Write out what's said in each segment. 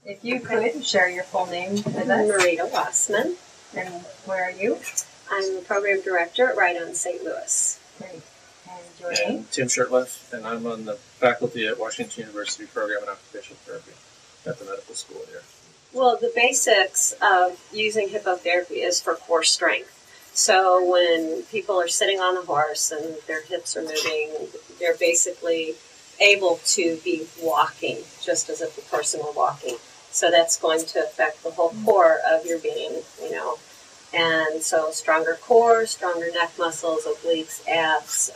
If you could share your full name with us. Marita Wassman. And where are you? I'm the program director at Right On St. Louis. Great. And your name? Tim Shirtliff, and I'm on the faculty at Washington University Program in Occupational Therapy at the medical school here. Well, the basics of using hippotherapy is for core strength. So when people are sitting on a horse and their hips are moving, they're basically able to be walking just as if the person were walking. So that's going to affect the whole core of your being, And so stronger core, stronger neck muscles, obliques, abs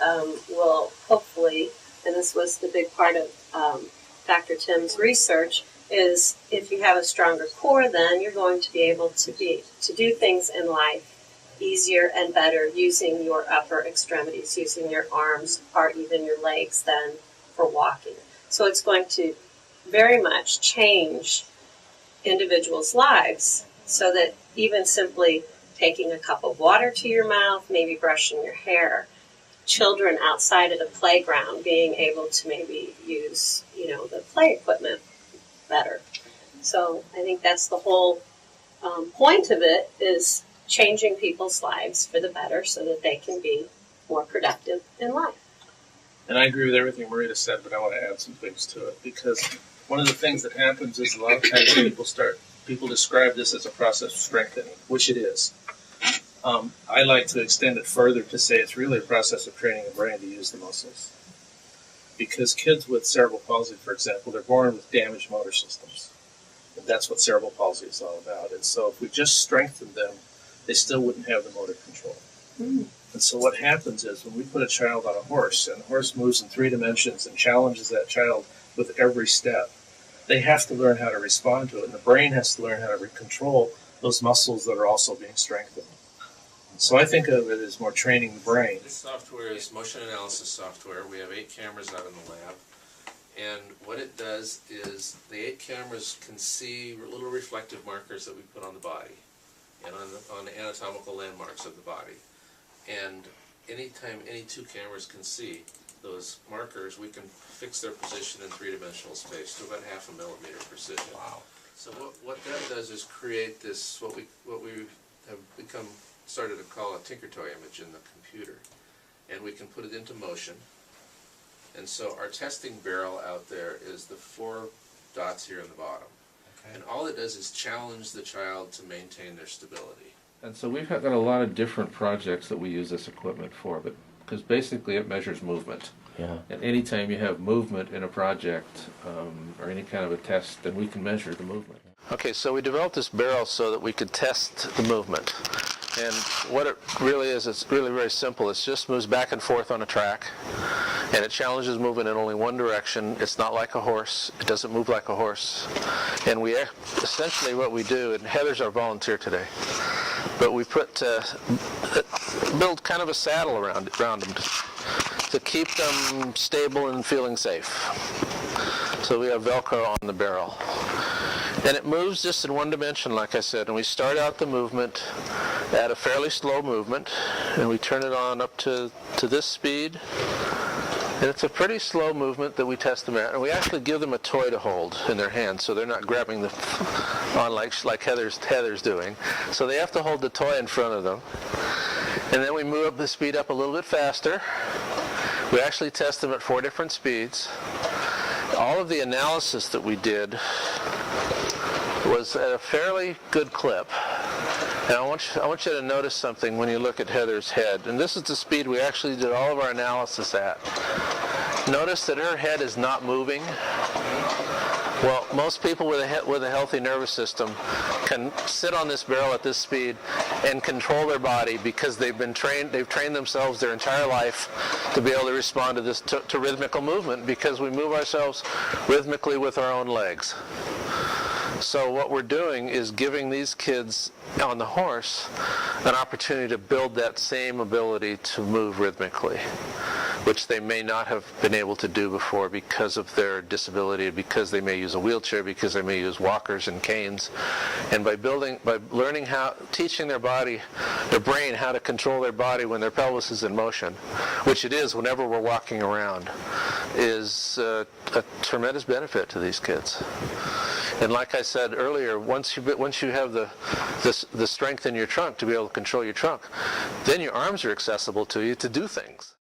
will hopefully, and this was the big part of Dr. Tim's research, is if you have a stronger core, then you're going to be able to do things in life easier and better using your upper extremities, using your arms or even your legs than for walking. So it's going to very much change individuals' lives so that even simply taking a cup of water to your mouth, maybe brushing your hair, children outside at a playground being able to maybe use, the play equipment better. So I think that's the whole point of it, is changing people's lives for the better so that they can be more productive in life. And I agree with everything Marita said, but I want to add some things to it, because one of the things that happens is a lot of times people describe this as a process of strengthening, which it is. I like to extend it further to say it's really a process of training the brain to use the muscles. Because kids with cerebral palsy, for example, they're born with damaged motor systems. And that's what cerebral palsy is all about. And so if we just strengthen them, they still wouldn't have the motor control. Mm. And so what happens is when we put a child on a horse, and the horse moves in 3 dimensions and challenges that child with every step, they have to learn how to respond to it. And the brain has to learn how to control those muscles that are also being strengthened. So I think of it as more training the brain. This software is motion analysis software. We have 8 cameras out in the lab. And what it does is the 8 cameras can see little reflective markers that we put on the body and on the anatomical landmarks of the body. And anytime any 2 cameras can see those markers, we can fix their position in 3-dimensional space to about 0.5 millimeter precision. Wow. So what that does is create this, what we have started to call a Tinker Toy image in the computer. And we can put it into motion. And so our testing barrel out there is the 4 dots here in the bottom. Okay. And all it does is challenge the child to maintain their stability. And so we've got a lot of different projects that we use this equipment for, but because basically it measures movement. Yeah. And anytime you have movement in a project or any kind of a test, then we can measure the movement. Okay, so we developed this barrel so that we could test the movement. And what it really is, it's really very simple. It just moves back and forth on a track, and it challenges movement in only one direction. It's not like a horse. It doesn't move like a horse. And we essentially what we do, and Heather's our volunteer today, but we build kind of a saddle around them to keep them stable and feeling safe. So we have Velcro on the barrel. And it moves just in one dimension, like I said, and we start out the movement at a fairly slow movement, and we turn it on up to this speed. And it's a pretty slow movement that we test them at, and we actually give them a toy to hold in their hands, so they're not grabbing the on like Heather's doing. So they have to hold the toy in front of them. And then we move up the speed up a little bit faster. We actually test them at 4 different speeds. All of the analysis that we did was at a fairly good clip. And I want you to notice something when you look at Heather's head. And this is the speed we actually did all of our analysis at. Notice that her head is not moving. Well, most people with a healthy nervous system can sit on this barrel at this speed and control their body because they've trained themselves their entire life to be able to respond to this to rhythmical movement, because we move ourselves rhythmically with our own legs. So what we're doing is giving these kids on the horse an opportunity to build that same ability to move rhythmically, which they may not have been able to do before because of their disability, because they may use a wheelchair, because they may use walkers and canes. And by learning teaching their brain how to control their body when their pelvis is in motion, which it is whenever we're walking around, is a tremendous benefit to these kids. And like I said earlier, once you have the strength in your trunk to be able to control your trunk, then your arms are accessible to you to do things.